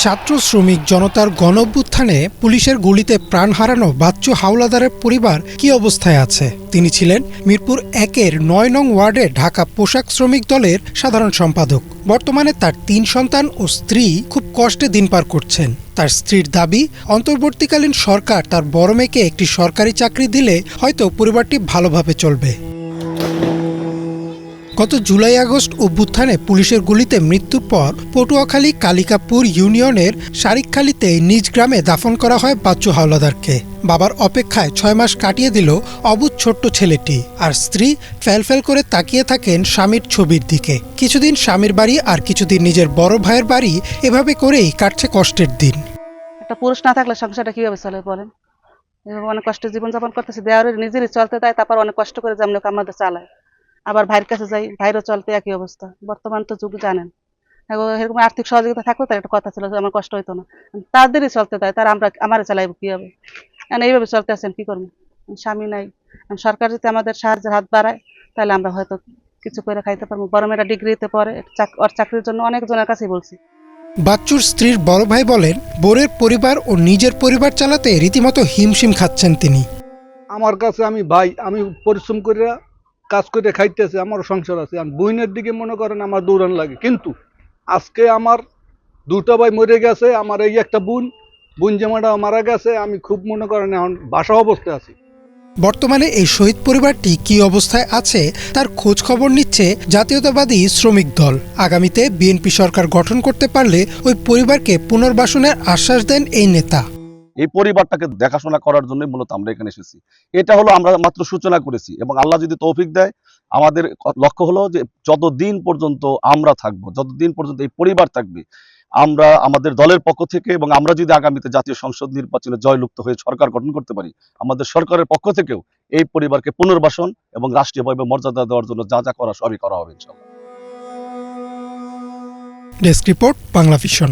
ছাত্র শ্রমিক জনতার গণঅভ্যুত্থানে পুলিশের গুলিতে প্রাণ হারানো বাচ্চু হাওলাদারের পরিবার কি অবস্থায় আছে? তিনি ছিলেন মিরপুর ১-এর ৯ নং ওয়ার্ডে ঢাকা পোশাক শ্রমিক দলের সাধারণ সম্পাদক। বর্তমানে তার ৩ সন্তান ও স্ত্রী খুব কষ্টে দিন পার করছেন। তার স্ত্রীর দাবি, অন্তর্বর্তীকালীন সরকার তার বড় মেয়েকে একটি সরকারি চাকরি দিলে হয়তো পরিবারটি ভালোভাবে চলবে। গত জুলাই-আগস্ট অভ্যুত্থানে পুলিশের গুলিতে মৃত্যুর পর পটুয়াখালী কালিকাপুর ইউনিয়নের শারিকখালীতে নিজ গ্রামে দাফন করা হয় বাচ্চু হাওলাদারকে। বাবার অপেক্ষায় ৬ মাস কাটিয়ে দিল অবুঝ ছোট্ট ছেলেটি, আর স্ত্রী ফ্যালফ্যাল করে তাকিয়ে থাকেন স্বামীর ছবির দিকে। কিছুদিন স্বামীর বাড়ি আর কিছুদিন নিজের বড় ভাইয়ের বাড়ি, এভাবে করেই কাটছে কষ্টের দিন। একটা পুরুষ না থাকলে সংসারটা কিভাবে চলে বলেন? অনেক কষ্টে জীবনযাপন করতেছে, দেওয়ারের নিজেরই চলতে দেয়, তারপর অনেক কষ্ট করে যেমন আমাদের চালায়। আবার ভাইয়ের কাছে যাই, ভাইরও চলতে একই অবস্থা। বর্তমান তো যুগ জানেন, এরকম আর্থিক সহযোগিতা থাকলে তার একটা কথা ছিল যে আমার কষ্ট হইতো না। তাদেরই চলতে দেয়, তারা আমারে চালাইব কিভাবে? এইভাবে চলতে আছেন, কি করবো? স্বামী নাই। সরকার যদি আমাদের সাহায্যের হাত বাড়ায় তাহলে আমরা হয়তো কিছু করে খাইতে পারবো। বড় মেয়েরা ডিগ্রিতে পড়ে, ওর চাকরির জন্য অনেকজনের কাছেই বলছি। বাচ্চুর স্ত্রীর বড় ভাই বলেন, বোরের পরিবার ও নিজের পরিবার চালাতে রীতিমতো হিমশিম খাচ্ছেন তিনি। আমার কাছে আমি পরিশ্রম করে কাজ করে খাইতেছি, আমার সংসার আছে। আর বইনের দিকে মনে করেন আমার দৌড়ান লাগে, কিন্তু আজকে আমার 2টা ভাই মরে গেছে, আমার এই একটা বোন জামাটা মারা গেছে। আমি খুব মনে করেন এখন বাসা অবস্থায় আছি। বর্তমানে এই শহীদ পরিবারটি কি অবস্থায় আছে তার খোঁজ খবর নিচ্ছে জাতীয়তাবাদী শ্রমিক দল। আগামীতে বিএনপি সরকার গঠন করতে পারলে ওই পরিবারকে পুনর্বাসনের আশ্বাস দেন এই নেতা। এই পরিবারটাকে দেখাশোনা করার জন্য মূলত আমরা এখানে এসেছি। এটা হলো আমরা মাত্র সূচনা করেছি, এবং আল্লাহ যদি তৌফিক দেয়, আমাদের লক্ষ্য হলো যে যতদিন পর্যন্ত আমরা থাকবো, যতদিন পর্যন্ত এই পরিবার থাকবে, আমরা আমাদের দলের পক্ষ থেকে, এবং আমরা যদি আগামীতে জাতীয় সংসদ নির্বাচনে জয়যুক্ত হয়ে সরকার গঠন করতে পারি, আমাদের সরকারের পক্ষ থেকেও এই পরিবারকে পুনর্বাসন এবং রাষ্ট্রীয়ভাবে মর্যাদা দেওয়ার জন্য যা যা করা সবই করা হবে ইনশাআল্লাহ। Desk report, Bangla vision.